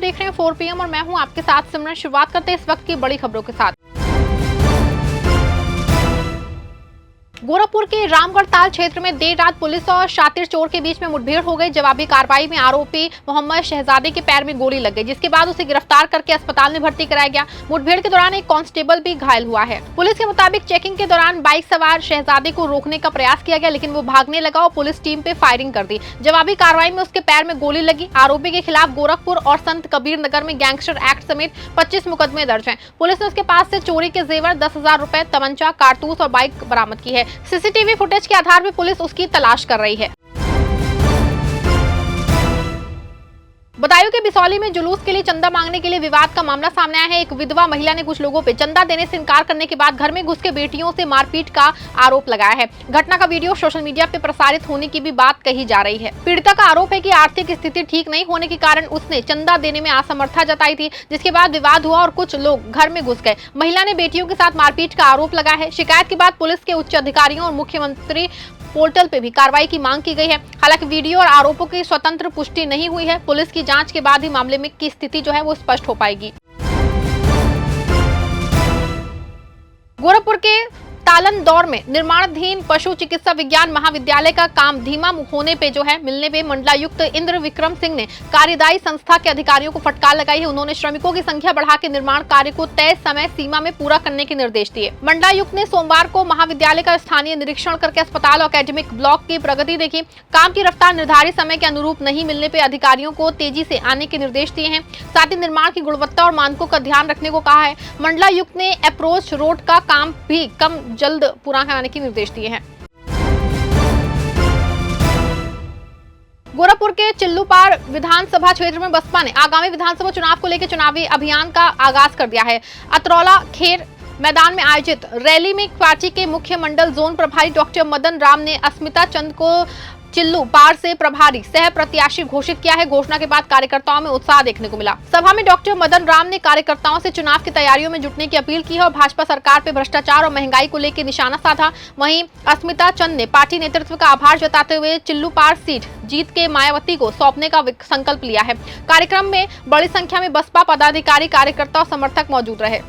देख रहे हैं 4 PM और मैं हूं आपके साथ सिमरन। शुरुआत करते हैं इस वक्त की बड़ी खबरों के साथ। गोरखपुर के रामगढ़ ताल क्षेत्र में देर रात पुलिस और शातिर चोर के बीच में मुठभेड़ हो गई। जवाबी कार्रवाई में आरोपी मोहम्मद शहजादे के पैर में गोली लग गई, जिसके बाद उसे गिरफ्तार करके अस्पताल में भर्ती कराया गया। मुठभेड़ के दौरान एक कांस्टेबल भी घायल हुआ है। पुलिस के मुताबिक चेकिंग के दौरान बाइक सवार शहजादे को रोकने का प्रयास किया गया, लेकिन वो भागने लगा और पुलिस टीम पे फायरिंग कर दी। जवाबी कार्रवाई में उसके पैर में गोली लगी। आरोपी के खिलाफ गोरखपुर और संत कबीर नगर में गैंगस्टर एक्ट समेत 25 मुकदमे दर्ज हैं। पुलिस ने उसके पास से चोरी के जेवर, 10,000 रुपए, तमंचा, कारतूस और बाइक बरामद की है। सीसीटीवी फुटेज के आधार पर पुलिस उसकी तलाश कर रही है। बदायूं के बिसौली में जुलूस के लिए चंदा मांगने के लिए विवाद का मामला सामने आया है। एक विधवा महिला ने कुछ लोगों पे चंदा देने से इनकार करने के बाद घर में घुस के बेटियों से मारपीट का आरोप लगाया है। घटना का वीडियो सोशल मीडिया पे प्रसारित होने की भी बात कही जा रही है। पीड़िता का आरोप है कि आर्थिक स्थिति ठीक नहीं होने के कारण उसने चंदा देने में असमर्थता जताई थी, जिसके बाद विवाद हुआ और कुछ लोग घर में घुस गए। महिला ने बेटियों के साथ मारपीट का आरोप लगाया है। शिकायत के बाद पुलिस के उच्च अधिकारियों और मुख्यमंत्री पोर्टल पे भी कार्रवाई की मांग की गई है। हालांकि वीडियो और आरोपों की स्वतंत्र पुष्टि नहीं हुई है। पुलिस की जांच के बाद ही मामले में की स्थिति जो है वो स्पष्ट हो पाएगी। गोरखपुर के तालन दौर में निर्माणाधीन पशु चिकित्सा विज्ञान महाविद्यालय का काम धीमा होने पे मिलने पे मंडलायुक्त इंद्र विक्रम सिंह ने कार्यदायी संस्था के अधिकारियों को फटकार लगाई है। उन्होंने श्रमिकों की संख्या बढ़ा के निर्माण कार्य को तय समय सीमा में पूरा करने के निर्देश दिए। मंडलायुक्त ने सोमवार को महाविद्यालय का स्थानीय निरीक्षण करके अस्पताल और एकेडमिक ब्लॉक की प्रगति देखी। काम की रफ्तार निर्धारित समय के अनुरूप नहीं मिलने पे अधिकारियों को तेजी से आने के निर्देश दिए हैं। साथ ही निर्माण की गुणवत्ता और मानकों का ध्यान रखने को कहा है। मंडलायुक्त ने अप्रोच रोड का काम भी कम जल्द पूरा कराने के निर्देश दिए हैं। गोरखपुर के चिल्लूपार विधानसभा क्षेत्र में बसपा ने आगामी विधानसभा चुनाव को लेकर चुनावी अभियान का आगाज कर दिया है। अतरौला खेर मैदान में आयोजित रैली में पार्टी के मुख्य मंडल जोन प्रभारी डॉक्टर मदन राम ने अस्मिता चंद को चिल्लू पार से प्रभारी सह प्रत्याशी घोषित किया है। घोषणा के बाद कार्यकर्ताओं में उत्साह देखने को मिला। सभा में डॉक्टर मदन राम ने कार्यकर्ताओं से चुनाव की तैयारियों में जुटने की अपील की है और भाजपा सरकार पे भ्रष्टाचार और महंगाई को लेकर निशाना साधा। वहीं अस्मिता चंद ने पार्टी नेतृत्व का आभार जताते हुए चिल्लू पार सीट जीत के मायावती को सौंपने का संकल्प लिया है। कार्यक्रम में बड़ी संख्या में बसपा पदाधिकारी, कार्यकर्ता और समर्थक मौजूद रहे।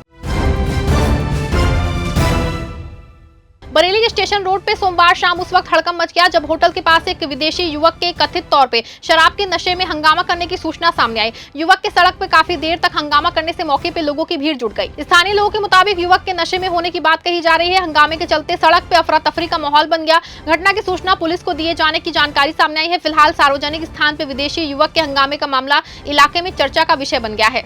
बरेली के स्टेशन रोड पे सोमवार शाम उस वक्त हड़कंप मच गया जब होटल के पास एक विदेशी युवक के कथित तौर पे शराब के नशे में हंगामा करने की सूचना सामने आई। युवक के सड़क पे काफी देर तक हंगामा करने से मौके पे लोगों की भीड़ जुट गई। स्थानीय लोगों के मुताबिक युवक के नशे में होने की बात कही जा रही है। हंगामे के चलते सड़क पे अफरा तफरी का माहौल बन गया। घटना की सूचना पुलिस को दिए जाने की जानकारी सामने आई है। फिलहाल सार्वजनिक स्थान पे विदेशी युवक के हंगामे का मामला इलाके में चर्चा का विषय बन गया है।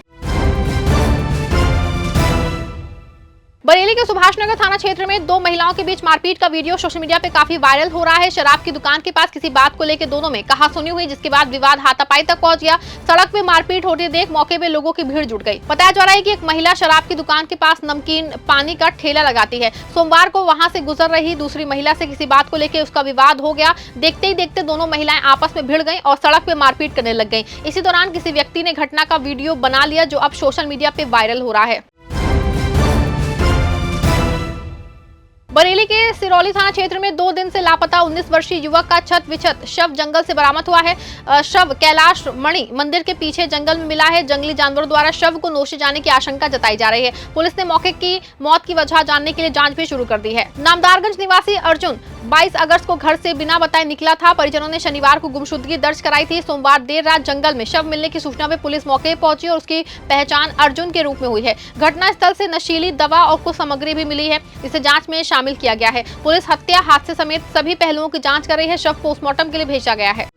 बरेली के सुभाष नगर थाना क्षेत्र में 2 महिलाओं के बीच मारपीट का वीडियो सोशल मीडिया पे काफी वायरल हो रहा है। शराब की दुकान के पास किसी बात को लेकर दोनों में कहासुनी हुई, जिसके बाद विवाद हाथापाई तक पहुंच गया। सड़क पे मारपीट होते देख मौके पे लोगों की भीड़ जुट गई। बताया जा रहा है कि एक महिला शराब की दुकान के पास नमकीन पानी का ठेला लगाती है। सोमवार को वहां से गुजर रही दूसरी महिला से किसी बात को लेकर उसका विवाद हो गया। देखते ही देखते दोनों महिलाएं आपस में भिड़ गई और सड़क पे मारपीट करने लग गई। इसी दौरान किसी व्यक्ति ने घटना का वीडियो बना लिया, जो अब सोशल मीडिया पे वायरल हो रहा है। बरेली के सिरौली थाना क्षेत्र में 2 दिन से लापता 19 वर्षीय युवक का छत विछत शव जंगल से बरामद हुआ है। शव कैलाश मणि मंदिर के पीछे जंगल में मिला है। जंगली जानवरों द्वारा शव को नोचे जाने की आशंका जताई जा रही है। पुलिस ने मौके की मौत की वजह जानने के लिए जांच भी शुरू कर दी है। नामदारगंज निवासी अर्जुन 22 अगस्त को घर से बिना बताए निकला था। परिजनों ने शनिवार को गुमशुदगी दर्ज कराई थी। सोमवार देर रात जंगल में शव मिलने की सूचना पर पुलिस मौके पहुंची और उसकी पहचान अर्जुन के रूप में हुई है। घटनास्थल से नशीली दवा और कुछ सामग्री भी मिली है, इसे जांच में शामिल किया गया है। पुलिस हत्या, हादसे समेत सभी पहलुओं की जांच कर रही है। शव पोस्टमार्टम के लिए भेजा गया है।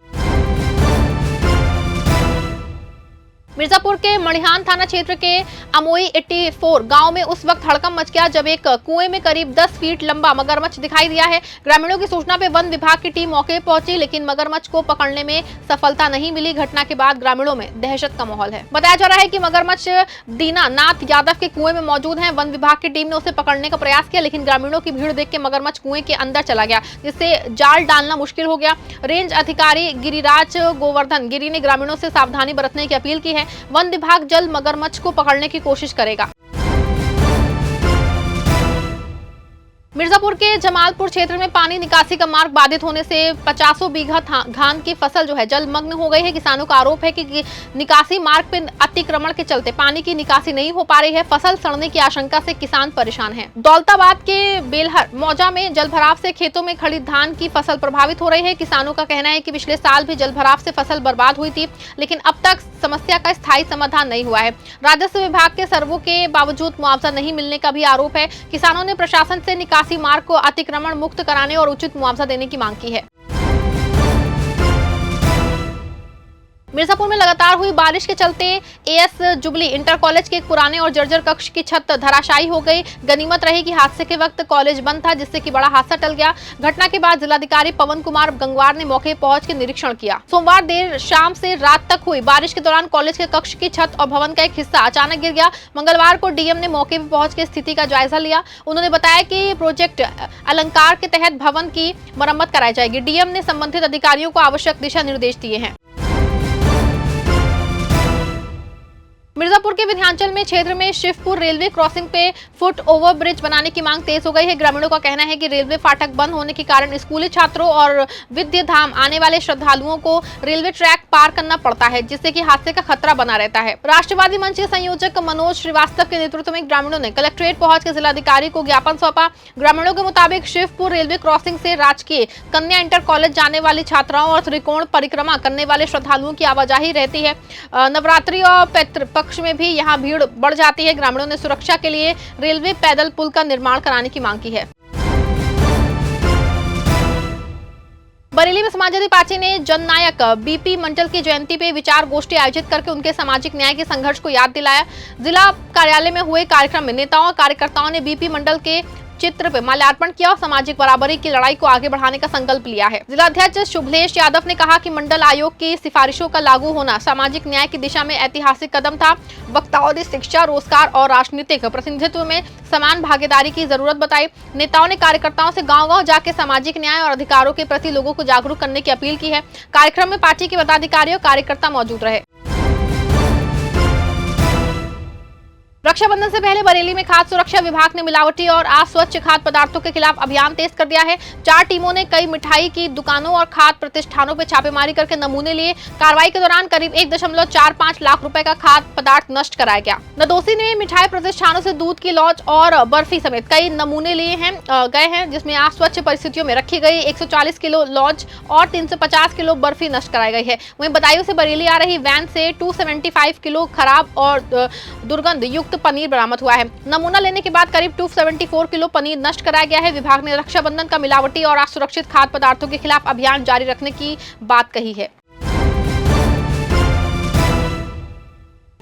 मिर्जापुर के मणिहान थाना क्षेत्र के अमोई 84 गांव में उस वक्त हड़कंप मच गया जब एक कुएं में करीब 10 फीट लंबा मगरमच्छ दिखाई दिया है। ग्रामीणों की सूचना पे वन विभाग की टीम मौके पहुंची, लेकिन मगरमच्छ को पकड़ने में सफलता नहीं मिली। घटना के बाद ग्रामीणों में दहशत का माहौल है। बताया जा रहा है कि मगरमच्छ दीना नाथ यादव के कुएं में मौजूद है। वन विभाग की टीम ने उसे पकड़ने का प्रयास किया, लेकिन ग्रामीणों की भीड़ देख के मगरमच्छ कुएं के अंदर चला गया, जिससे जाल डालना मुश्किल हो गया। रेंज अधिकारी गिरिराज गोवर्धन गिरी ने ग्रामीणों से सावधानी बरतने की अपील की है। वन विभाग जल्द मगरमच्छ को पकड़ने की कोशिश करेगा। मिर्जापुर के जमालपुर क्षेत्र में पानी निकासी का मार्ग बाधित होने से 50 बीघा धान की फसल जो है जलमग्न हो गई है। किसानों का आरोप है कि निकासी मार्ग पर अतिक्रमण के चलते पानी की निकासी नहीं हो पा रही है। फसल सड़ने की आशंका से किसान परेशान हैं। दौलताबाद के बेलहर मौजा में जलभराव से खेतों में खड़ी धान की फसल प्रभावित हो रही है। किसानों का कहना है कि पिछले साल भी जलभराव से फसल बर्बाद हुई थी, लेकिन अब तक समस्या का स्थायी समाधान नहीं हुआ है। राजस्व विभाग के सर्वों के बावजूद मुआवजा नहीं मिलने का भी आरोप है। किसानों ने प्रशासन से निकासी मार्ग को अतिक्रमण मुक्त कराने और उचित मुआवजा देने की मांग की है। मिर्जापुर में लगातार हुई बारिश के चलते एएस जुबली इंटर कॉलेज के एक पुराने और जर्जर कक्ष की छत धराशायी हो गई। गनीमत रही कि हादसे के वक्त कॉलेज बंद था, जिससे कि बड़ा हादसा टल गया। घटना के बाद जिलाधिकारी पवन कुमार गंगवार ने मौके पहुंच के निरीक्षण किया। सोमवार देर शाम से रात तक हुई बारिश के दौरान कॉलेज के कक्ष की छत और भवन का एक हिस्सा अचानक गिर गया। मंगलवार को डीएम ने मौके पर पहुंच के स्थिति का जायजा लिया। उन्होंने बताया कि प्रोजेक्ट अलंकार के तहत भवन की मरम्मत कराई जाएगी। डीएम ने संबंधित अधिकारियों को आवश्यक दिशा निर्देश दिए हैं। मिर्जापुर के विंध्याचल में क्षेत्र में शिवपुर रेलवे क्रॉसिंग पे फुट ओवर ब्रिज बनाने की मांग तेज हो गई है। ग्रामीणों का कहना है कि रेलवे फाटक बंद होने के कारण स्कूली छात्रों और विद्या धाम आने वाले श्रद्धालुओं को रेलवे ट्रैक पार करना पड़ता है, जिससे कि हादसे का खतरा बना रहता है। राष्ट्रवादी मंच के संयोजक मनोज श्रीवास्तव के नेतृत्व में ग्रामीणों ने कलेक्ट्रेट पहुंच के जिलाधिकारी को ज्ञापन सौंपा। ग्रामीणों के मुताबिक शिवपुर रेलवे क्रॉसिंग से राजकीय कन्या इंटर कॉलेज जाने वाली छात्राओं और त्रिकोण परिक्रमा करने वाले श्रद्धालुओं की आवाजाही रहती है। नवरात्रि और पितृ पक्ष में भी यहाँ भीड़ बढ़ जाती है। ग्रामीणों ने सुरक्षा के लिए रेलवे पैदल पुल का निर्माण कराने की मांग की है। बरेली में समाजवादी पार्टी ने जननायक बीपी मंडल की जयंती पे विचार गोष्ठी आयोजित करके उनके सामाजिक न्याय के संघर्ष को याद दिलाया। जिला कार्यालय में हुए कार्यक्रम में नेताओं और कार्यकर्ताओं ने बीपी मंडल के चित्र पे माल्यार्पण किया और सामाजिक बराबरी की लड़ाई को आगे बढ़ाने का संकल्प लिया है। जिलाध्यक्ष शुभलेश यादव ने कहा कि मंडल आयोग की सिफारिशों का लागू होना सामाजिक न्याय की दिशा में ऐतिहासिक कदम था। वक्ताओं ने शिक्षा, रोजगार और राजनीतिक प्रतिनिधित्व में समान भागीदारी की जरूरत बताई। नेताओं ने कार्यकर्ताओं से गांव-गांव जाकर सामाजिक न्याय और अधिकारों के प्रति लोगों को जागरूक करने की अपील की है। कार्यक्रम में पार्टी के पदाधिकारी और कार्यकर्ता मौजूद रहे। रक्षाबंधन से पहले बरेली में खाद्य सुरक्षा विभाग ने मिलावटी और अस्वच्छ खाद्य पदार्थों के खिलाफ अभियान तेज कर दिया है। 4 टीमों ने कई मिठाई की दुकानों और खाद्य प्रतिष्ठानों पर छापेमारी करके नमूने लिए। कार्रवाई के दौरान करीब 1.45 लाख रुपए का खाद्य पदार्थ नष्ट कराया गया। नदोसी ने मिठाई प्रतिष्ठानों से दूध की लॉज और बर्फी समेत कई नमूने लिए गए हैं, जिसमें अस्वच्छ परिस्थितियों में रखी गई 140 किलो लॉज और 350 किलो बर्फी नष्ट कराई गई है। वहीं बदायूं से बरेली आ रही वैन से 275 किलो खराब और दुर्गंध युक्त पनीर बरामद हुआ है। नमूना लेने के बाद करीब 274 किलो पनीर नष्ट कराया गया है। विभाग ने रक्षाबंधन का मिलावटी और असुरक्षित खाद्य पदार्थों के खिलाफ अभियान जारी रखने की बात कही है।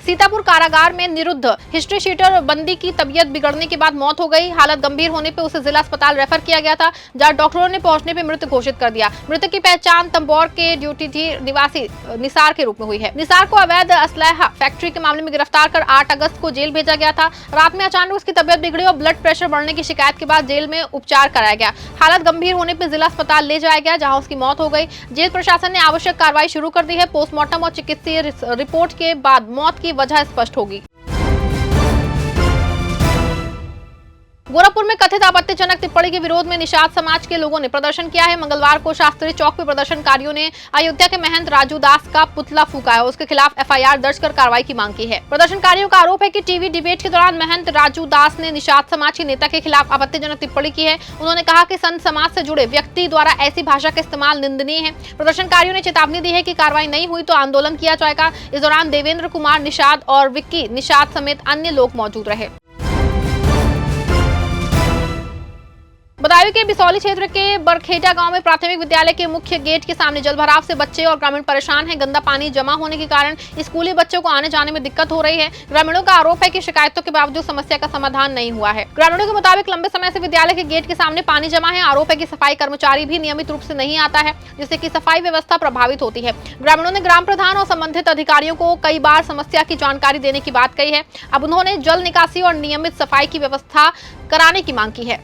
सीतापुर कारागार में निरुद्ध हिस्ट्री शीटर बंदी की तबीयत बिगड़ने के बाद मौत हो गई। हालत गंभीर होने पर उसे जिला अस्पताल रेफर किया गया था, जहां डॉक्टरों ने पहुंचने पर मृत घोषित कर दिया। मृतक की पहचान तंबौर के ड्यूटी निवासी निसार के रूप में हुई है। निसार को अवैध असलहा फैक्ट्री के मामले में गिरफ्तार कर 8 अगस्त को जेल भेजा गया था। रात में अचानक उसकी तबियत बिगड़ी और ब्लड प्रेशर बढ़ने की शिकायत के बाद जेल में उपचार कराया गया। हालत गंभीर होने पर जिला अस्पताल ले जाया गया, जहाँ उसकी मौत हो गई। जेल प्रशासन ने आवश्यक कार्रवाई शुरू कर दी है। पोस्टमार्टम और चिकित्सीय रिपोर्ट के बाद मौत की वजह स्पष्ट होगी। गोरखपुर में कथित आपत्तिजनक टिप्पणी के विरोध में निषाद समाज के लोगों ने प्रदर्शन किया है। मंगलवार को शास्त्री चौक पर प्रदर्शनकारियों ने अयोध्या के महंत राजू दास का पुतला फूका है। उसके खिलाफ एफआईआर दर्ज कर कार्रवाई की मांग की है। प्रदर्शनकारियों का आरोप है कि टीवी डिबेट के दौरान महंत राजू दास ने निषाद समाज के नेता के खिलाफ आपत्तिजनक टिप्पणी की है। उन्होंने कहा कि संत समाज से जुड़े व्यक्ति द्वारा ऐसी भाषा का इस्तेमाल निंदनीय है। प्रदर्शनकारियों ने चेतावनी दी है कि कार्रवाई नहीं हुई तो आंदोलन किया जाएगा। इस दौरान देवेंद्र कुमार निषाद और विक्की निषाद समेत अन्य लोग मौजूद रहे। बदायूं के बिसौली क्षेत्र के बरखेटा गांव में प्राथमिक विद्यालय के मुख्य गेट के सामने जलभराव से बच्चे और ग्रामीण परेशान हैं। गंदा पानी जमा होने के कारण स्कूली बच्चों को आने जाने में दिक्कत हो रही है। ग्रामीणों का आरोप है कि शिकायतों के बावजूद समस्या का समाधान नहीं हुआ है। ग्रामीणों के मुताबिक लंबे समय से विद्यालय के गेट के सामने पानी जमा है। आरोप है कि सफाई कर्मचारी भी नियमित रूप से नहीं आता है, जिससे कि सफाई व्यवस्था प्रभावित होती है। ग्रामीणों ने ग्राम प्रधान और संबंधित अधिकारियों को कई बार समस्या की जानकारी देने की बात कही है। अब उन्होंने जल निकासी और नियमित सफाई की व्यवस्था कराने की मांग की है।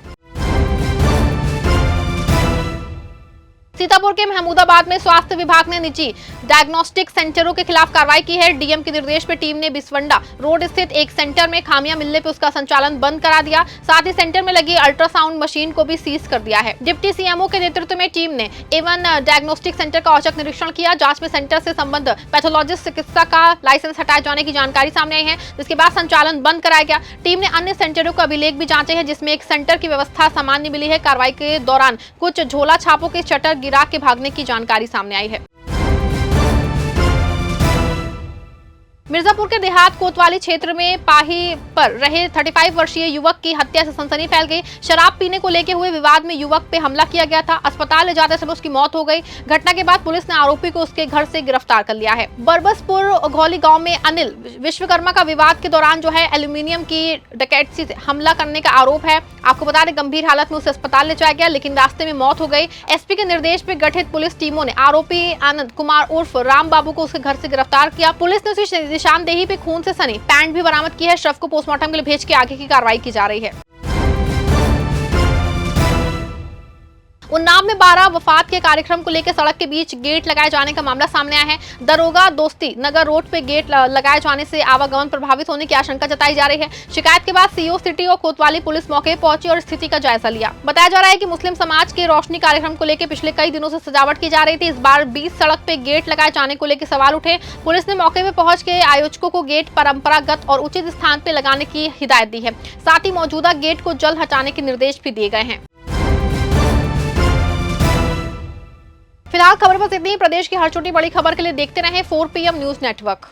सीतापुर के महमूदाबाद में स्वास्थ्य विभाग ने निजी डायग्नोस्टिक सेंटरों के खिलाफ कार्रवाई की है। डीएम के निर्देश पर टीम ने बिस्वंडा रोड स्थित एक सेंटर में खामियां मिलने पर उसका संचालन बंद करा दिया। साथ ही सेंटर में लगी अल्ट्रासाउंड मशीन को भी सीज कर दिया है। डिप्टी सीएमओ के नेतृत्व में टीम ने एवन डायग्नोस्टिक सेंटर का औचक निरीक्षण किया। जांच में सेंटर से संबंध पैथोलॉजिस्ट चिकित्सा का लाइसेंस हटाए जाने की जानकारी सामने आई है, जिसके बाद संचालन बंद कराया गया। टीम ने अन्य सेंटरों के अभिलेख भी जांचे हैं, जिसमें एक सेंटर की व्यवस्था सामान्य मिली है। कार्रवाई के दौरान कुछ झोला छापों के शटर गिरा के भागने की जानकारी सामने आई है। मिर्जापुर के देहात कोतवाली क्षेत्र में पाही पर रहे 35 वर्षीय युवक की हत्या से सनसनी फैल गई। शराब पीने को लेकर हुए विवाद में युवक पे हमला किया गया था। अस्पताल ले जाते समय उसकी मौत हो गई। घटना के बाद पुलिस ने आरोपी को उसके घर से गिरफ्तार कर लिया है। बरबसपुर घौली गांव में अनिल विश्वकर्मा का विवाद के दौरान जो है एल्यूमिनियम की डकैती से हमला करने का आरोप है। आपको बता दें, गंभीर हालत में उसे अस्पताल ले जाया गया, लेकिन रास्ते में मौत हो गई। एसपी के निर्देश पर गठित पुलिस टीमों ने आरोपी आनंद कुमार उर्फ राम बाबू को उसके घर से गिरफ्तार किया। पुलिस ने उसे निशानदेही पे खून से सनी पैंट भी बरामद की है। शव को पोस्टमार्टम के लिए भेज के आगे की कार्रवाई की जा रही है। उन्नाव में 12 वफात के कार्यक्रम को लेकर सड़क के बीच गेट लगाए जाने का मामला सामने आया है। दरोगा दोस्ती नगर रोड पे गेट लगाए जाने से आवागमन प्रभावित होने की आशंका जताई जा रही है। शिकायत के बाद सीओ सिटी और कोतवाली पुलिस मौके पर पहुंची और स्थिति का जायजा लिया। बताया जा रहा है कि मुस्लिम समाज के रोशनी कार्यक्रम को लेकर पिछले कई दिनों से सजावट की जा रही थी। इस बार 20 सड़क पे गेट लगाए जाने को लेकर सवाल उठे। पुलिस ने मौके पर पहुंच के आयोजकों को गेट परंपरागत और उचित स्थान पर लगाने की हिदायत दी है। साथ ही मौजूदा गेट को जल्द हटाने के निर्देश भी दिए गए हैं। फिलहाल खबर बस इतनी। प्रदेश की हर छोटी बड़ी खबर के लिए देखते रहें 4 PM न्यूज नेटवर्क।